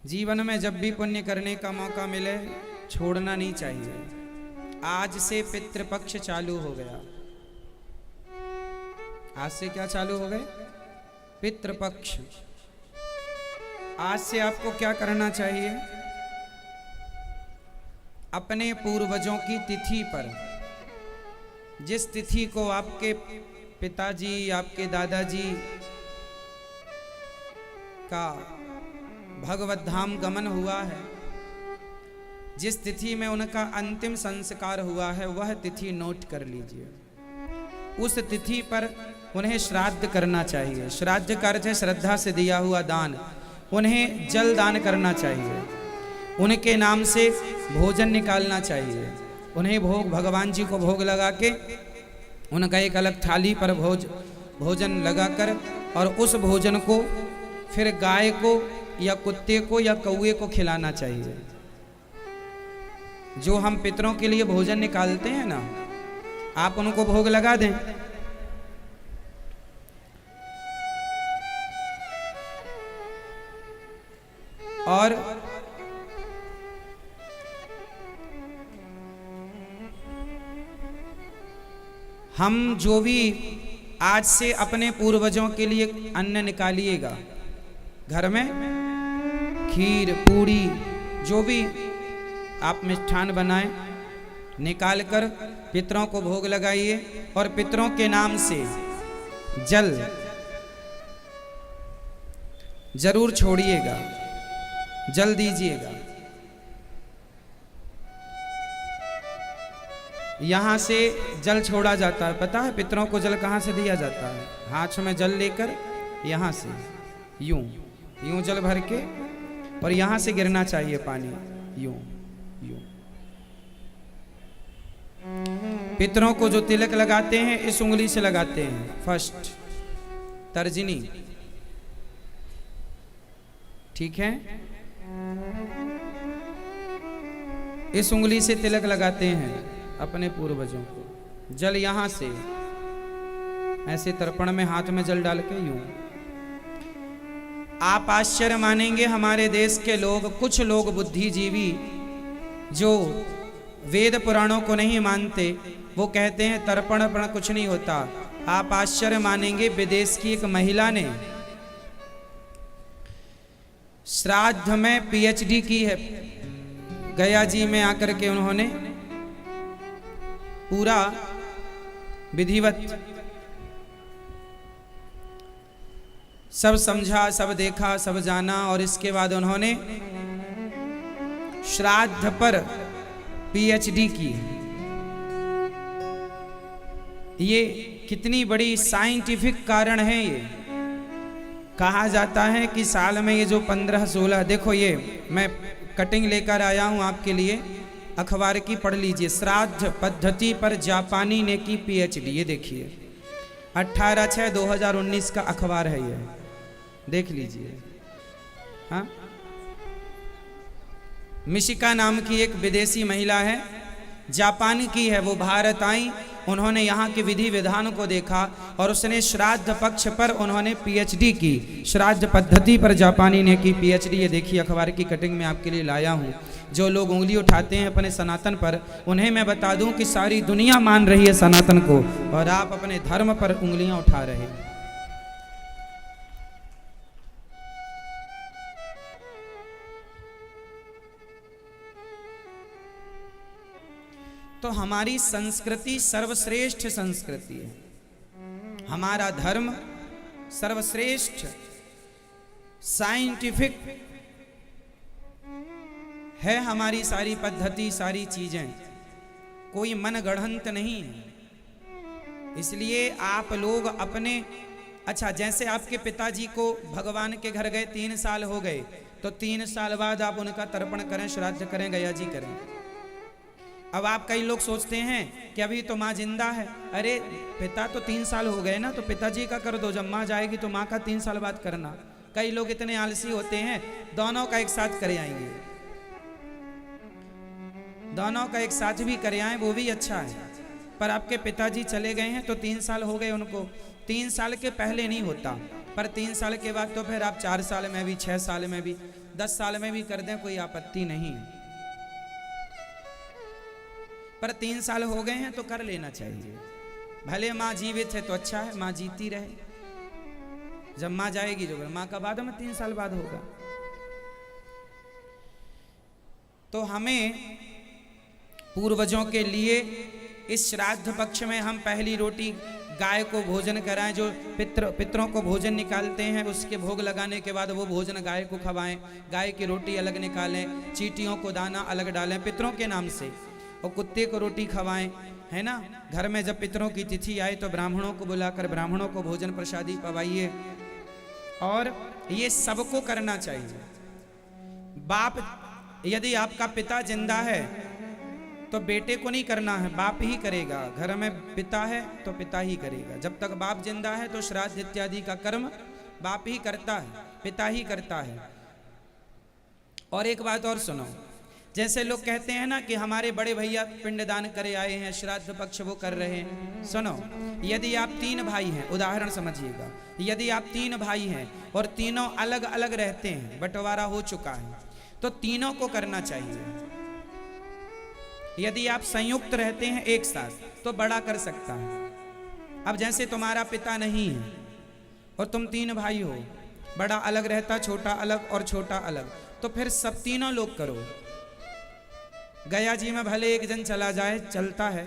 जीवन में जब भी पुण्य करने का मौका मिले छोड़ना नहीं चाहिए। आज से पितृपक्ष चालू हो गया। आज से क्या चालू हो गए? पितृपक्ष। आज से आपको क्या करना चाहिए? अपने पूर्वजों की तिथि पर, जिस तिथि को आपके पिताजी, आपके दादाजी का भगवत धाम गमन हुआ है, जिस तिथि में उनका अंतिम संस्कार हुआ है, वह तिथि नोट कर लीजिए। उस तिथि पर उन्हें श्राद्ध करना चाहिए। श्राद्ध का अर्थ है श्रद्धा से दिया हुआ दान। उन्हें जल दान करना चाहिए। उनके नाम से भोजन निकालना चाहिए। उन्हें भोग, भगवान जी को भोग लगा के उनका एक अलग थाली पर भोजन लगाकर, और उस भोजन को फिर गाय को या कुत्ते को या कौवे को खिलाना चाहिए। जो हम पितरों के लिए भोजन निकालते हैं ना, आप उनको भोग लगा दें। और हम जो भी आज से अपने पूर्वजों के लिए अन्न निकालिएगा, घर में खीर पूड़ी जो भी आप मिष्ठान बनाएं, निकाल कर पितरों को भोग लगाइए। और पितरों के नाम से जल जरूर छोड़िएगा, जल दीजिएगा। यहां से जल छोड़ा जाता है। पता है पितरों को जल कहां से दिया जाता है? हाथ में जल लेकर यहां से यूं यूं जल भर के, और यहां से गिरना चाहिए पानी, यूं यूं। पितरों को जो तिलक लगाते हैं इस उंगली से लगाते हैं, फर्स्ट तर्जनी, ठीक है? इस उंगली से तिलक लगाते हैं अपने पूर्वजों को। जल यहां से ऐसे तर्पण में हाथ में जल डाल के यूं। आप आश्चर्य मानेंगे, हमारे देश के लोग, कुछ लोग बुद्धिजीवी जो वेद पुराणों को नहीं मानते, वो कहते हैं तर्पण पण कुछ नहीं होता। आप आश्चर्य मानेंगे, विदेश की एक महिला ने श्राद्ध में पीएचडी की है। गया जी में आकर के उन्होंने पूरा विधिवत सब समझा, सब देखा, सब जाना, और इसके बाद उन्होंने श्राद्ध पर पीएचडी की। ये कितनी बड़ी साइंटिफिक कारण है। ये कहा जाता है कि साल में ये जो 15-16, देखो ये मैं कटिंग लेकर आया हूं आपके लिए, अखबार की पढ़ लीजिए। श्राद्ध पद्धति पर जापानी ने की पीएचडी। ये देखिए 18/6/2019 का अखबार है, ये देख लीजिए। हाँ, मिशिका नाम की एक विदेशी महिला है, जापान की है। वो भारत आई, उन्होंने यहाँ के विधि विधान को देखा, और उसने श्राद्ध पक्ष पर उन्होंने पीएचडी की। श्राद्ध पद्धति पर जापानी ने की पीएचडी। ये देखिए अखबार की कटिंग में आपके लिए लाया हूँ। जो लोग उंगली उठाते हैं अपने सनातन पर, उन्हें मैं बता दूं कि सारी दुनिया मान रही है सनातन को, और आप अपने धर्म पर उंगलियां उठा रहे हैं। तो हमारी संस्कृति सर्वश्रेष्ठ संस्कृति है। हमारा धर्म सर्वश्रेष्ठ साइंटिफिक है। हमारी सारी पद्धति, सारी चीजें, कोई मन गढ़ंत नहीं है। इसलिए आप लोग अपने, अच्छा जैसे आपके पिताजी को भगवान के घर गए 3 साल हो गए, तो 3 साल बाद आप उनका तर्पण करें, श्राद्ध करें, गया जी करें। अब आप कई लोग सोचते हैं कि अभी तो माँ जिंदा है, अरे पिता तो 3 साल हो गए ना, तो पिताजी का कर दो, जब माँ जाएगी तो माँ का 3 साल बाद करना। कई लोग इतने आलसी होते हैं, दोनों का एक साथ करे आएंगे, दोनों का एक साथ भी करे आए, वो भी अच्छा है। पर आपके पिताजी चले गए हैं तो 3 साल हो गए उनको, 3 साल के पहले नहीं होता, पर 3 साल के बाद तो फिर आप 4 साल में भी, 6 साल में भी, 10 साल में भी कर दें कोई आपत्ति नहीं, पर 3 साल हो गए हैं तो कर लेना चाहिए। भले माँ जीवित है तो अच्छा है, माँ जीती रहे। जब माँ जाएगी जो माँ का बाद में 3 साल बाद होगा। तो हमें पूर्वजों के लिए इस श्राद्ध पक्ष में हम पहली रोटी गाय को भोजन कराएं। जो पितरों को भोजन निकालते हैं, उसके भोग लगाने के बाद वो भोजन गाय को खवाएं। गाय की रोटी अलग निकालें, चींटियों को दाना अलग डालें पितरों के नाम से, और कुत्ते को रोटी खवाएं, है ना। घर में जब पितरों की तिथि आए तो ब्राह्मणों को बुलाकर ब्राह्मणों को भोजन प्रसादी पवाइए, और ये सबको करना चाहिए। बाप, यदि आपका पिता जिंदा है तो बेटे को नहीं करना है, बाप ही करेगा। घर में पिता है तो पिता ही करेगा। जब तक बाप जिंदा है तो श्राद्ध इत्यादि का कर्म बाप ही करता है, पिता ही करता है। और एक बात और सुनो, जैसे लोग कहते हैं ना कि हमारे बड़े भैया पिंडदान करे आए हैं, श्राद्ध पक्ष वो कर रहे हैं। सुनो, यदि आप 3 भाई हैं, उदाहरण समझिएगा, यदि आप 3 भाई हैं और तीनों अलग अलग रहते हैं, बंटवारा हो चुका है, तो तीनों को करना चाहिए। यदि आप संयुक्त रहते हैं एक साथ तो बड़ा कर सकता है। अब जैसे तुम्हारा पिता नहीं है और तुम 3 भाई हो, बड़ा अलग रहता, छोटा अलग और छोटा अलग, तो फिर सब तीनों लोग करो। गया जी में भले एक जन चला जाए, चलता है,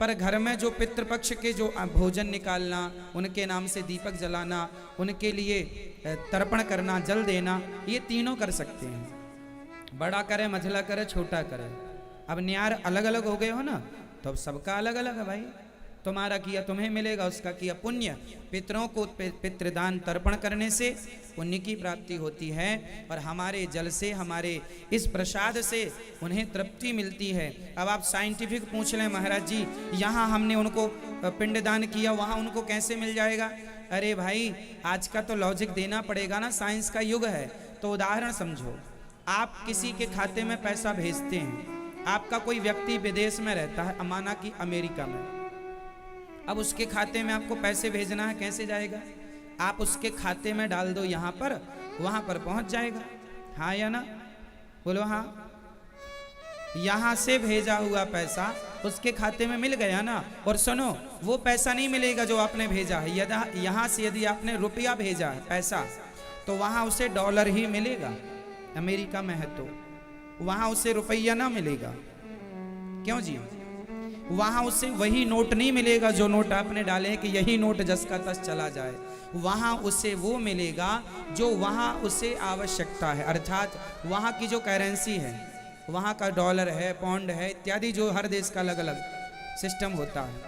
पर घर में जो पितृपक्ष के जो भोजन निकालना, उनके नाम से दीपक जलाना, उनके लिए तर्पण करना, जल देना, ये तीनों कर सकते हैं। बड़ा करे, मझला करे, छोटा करे। अब न्यार अलग अलग हो गए हो ना, तो अब सबका अलग अलग है भाई। तुम्हारा किया तुम्हें मिलेगा, उसका किया पुण्य। पितरों को पितृदान तर्पण करने से पुण्य की प्राप्ति होती है, और हमारे जल से, हमारे इस प्रसाद से उन्हें तृप्ति मिलती है। अब आप साइंटिफिक पूछ लें, महाराज जी यहाँ हमने उनको पिंडदान किया, वहाँ उनको कैसे मिल जाएगा? अरे भाई, आज का तो लॉजिक देना पड़ेगा ना, साइंस का युग है। तो उदाहरण समझो, आप किसी के खाते में पैसा भेजते हैं, आपका कोई व्यक्ति विदेश में रहता है, माना कि अमेरिका में, अब उसके खाते में आपको पैसे भेजना है, कैसे जाएगा? आप उसके खाते में डाल दो यहाँ पर, वहाँ पर पहुँच जाएगा। हाँ या ना? बोलो हाँ। यहाँ से भेजा हुआ पैसा उसके खाते में मिल गया ना। और सुनो, वो पैसा नहीं मिलेगा जो आपने भेजा है। यदि यहाँ से यदि आपने रुपया भेजा है, पैसा, तो वहाँ उसे डॉलर ही मिलेगा। अमेरिका में है तो वहां उसे रुपया ना मिलेगा। क्यों जी? वहां उसे वही नोट नहीं मिलेगा जो नोट आपने डाले हैं कि यही नोट जस का तस चला जाए। वहां उसे वो मिलेगा जो वहां उसे आवश्यकता है, अर्थात वहां की जो करेंसी है, वहां का डॉलर है, पौंड है, इत्यादि जो हर देश का अलग अलग सिस्टम होता है,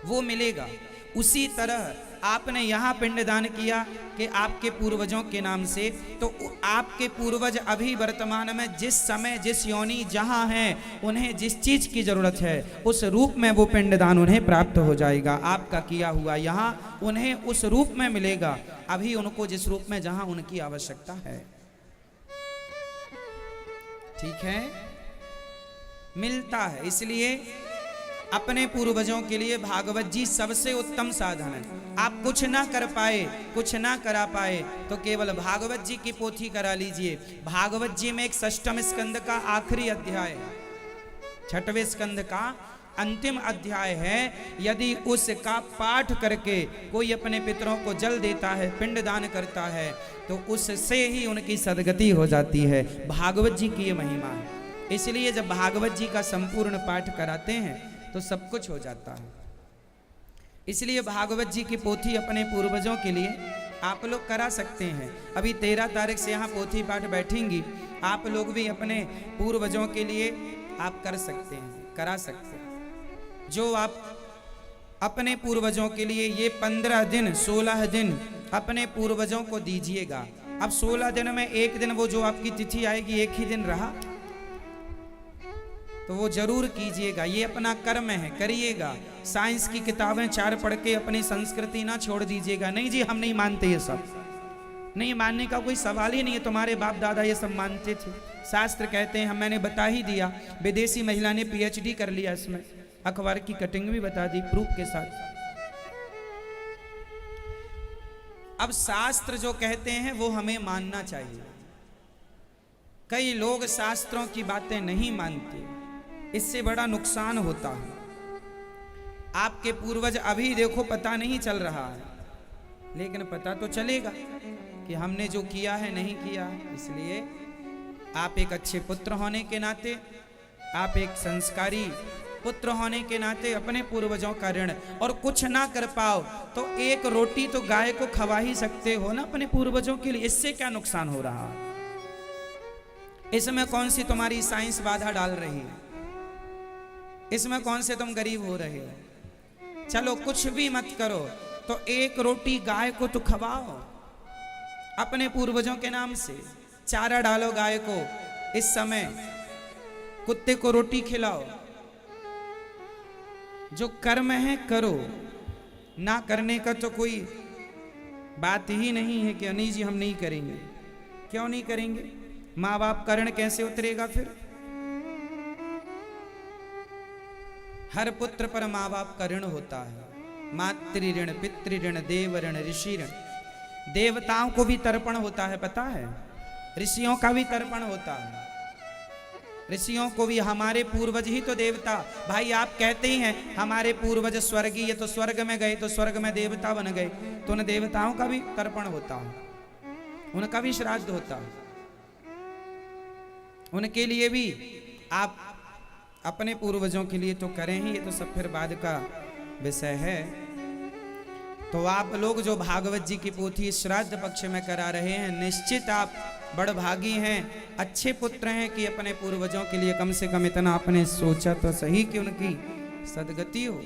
वो मिलेगा। उसी तरह आपने यहाँ पिंडदान किया कि आपके पूर्वजों के नाम से, तो आपके पूर्वज अभी वर्तमान में जिस समय, जिस योनि जहाँ हैं, उन्हें जिस चीज की जरूरत है उस रूप में वो पिंडदान उन्हें प्राप्त हो जाएगा। आपका किया हुआ यहाँ उन्हें उस रूप में मिलेगा, अभी उनको जिस रूप में जहाँ उनकी आवश्यकता है। ठीक है, मिलता है। इसलिए अपने पूर्वजों के लिए भागवत जी सबसे उत्तम साधन है। आप कुछ ना कर पाए, कुछ ना करा पाए, तो केवल भागवत जी की पोथी करा लीजिए। भागवत जी में एक 6वें स्कंद का आखिरी अध्याय है, 6वें स्कंद का अंतिम अध्याय है। यदि उसका पाठ करके कोई अपने पितरों को जल देता है, पिंडदान करता है, तो उससे ही उनकी सदगति हो जाती है। भागवत जी की ये महिमा है। इसलिए जब भागवत जी का संपूर्ण पाठ कराते हैं तो सब कुछ हो जाता है। इसलिए भागवत जी की पोथी अपने पूर्वजों के लिए आप लोग करा सकते हैं। अभी 13 तारीख से यहाँ पोथी पाठ बैठेंगी, आप लोग भी अपने पूर्वजों के लिए आप कर सकते हैं, करा सकते हैं। जो आप अपने पूर्वजों के लिए ये 15 दिन 16 दिन अपने पूर्वजों को दीजिएगा। अब 16 दिन में एक दिन वो जो आपकी तिथि आएगी, एक ही दिन रहा, तो वो जरूर कीजिएगा। ये अपना कर्म है, करिएगा। साइंस की किताबें 4 पढ़ के अपनी संस्कृति ना छोड़ दीजिएगा। नहीं जी, हम नहीं मानते, ये सब नहीं मानने का कोई सवाल ही नहीं है। तुम्हारे बाप दादा ये सब मानते थे। शास्त्र कहते हैं, मैंने बता ही दिया, विदेशी महिला ने PhD कर लिया इसमें, अखबार की कटिंग भी बता दी प्रूफ के साथ। अब शास्त्र जो कहते हैं वो हमें मानना चाहिए। कई लोग शास्त्रों की बातें नहीं मानते, इससे बड़ा नुकसान होता है। आपके पूर्वज अभी देखो पता नहीं चल रहा है, लेकिन पता तो चलेगा कि हमने जो किया है नहीं किया है। इसलिए आप एक अच्छे पुत्र होने के नाते, आप एक संस्कारी पुत्र होने के नाते अपने पूर्वजों का ऋण, और कुछ ना कर पाओ तो एक रोटी तो गाय को खवा ही सकते हो ना अपने पूर्वजों के लिए। इससे क्या नुकसान हो रहा है? इसमें कौन सी तुम्हारी साइंस बाधा डाल रही है? इसमें कौन से तुम गरीब हो रहे हो? चलो कुछ भी मत करो तो एक रोटी गाय को तो खवाओ अपने पूर्वजों के नाम से। चारा डालो गाय को, इस समय कुत्ते को रोटी खिलाओ। जो कर्म है करो, ना करने का तो कोई बात ही नहीं है कि अनी जी हम नहीं करेंगे। क्यों नहीं करेंगे? माँ बाप का ऋण कैसे उतरेगा फिर? हर पुत्र पर माँ बाप का ऋण होता है। मातृ ऋण, पितृ ऋण, देव ऋण, ऋषि ऋण। देवताओं को भी तर्पण होता है, पता है? ऋषियों का भी तर्पण होता है। ऋषियों को भी, हमारे पूर्वज ही तो देवता। भाई आप कहते ही हैं हमारे पूर्वज स्वर्गीय, तो स्वर्ग में गए तो स्वर्ग में देवता बन गए, तो उन देवताओं का भी तर्पण होता है, उनका भी श्राद्ध होता है। उनके लिए भी आप अपने पूर्वजों के लिए तो करें ही, ये तो सब फिर बाद का विषय है। तो आप लोग जो भागवत जी की पोथी श्राद्ध पक्ष में करा रहे हैं, निश्चित आप बड़भागी हैं, अच्छे पुत्र हैं कि अपने पूर्वजों के लिए कम से कम इतना आपने सोचा तो सही कि उनकी सदगति हो।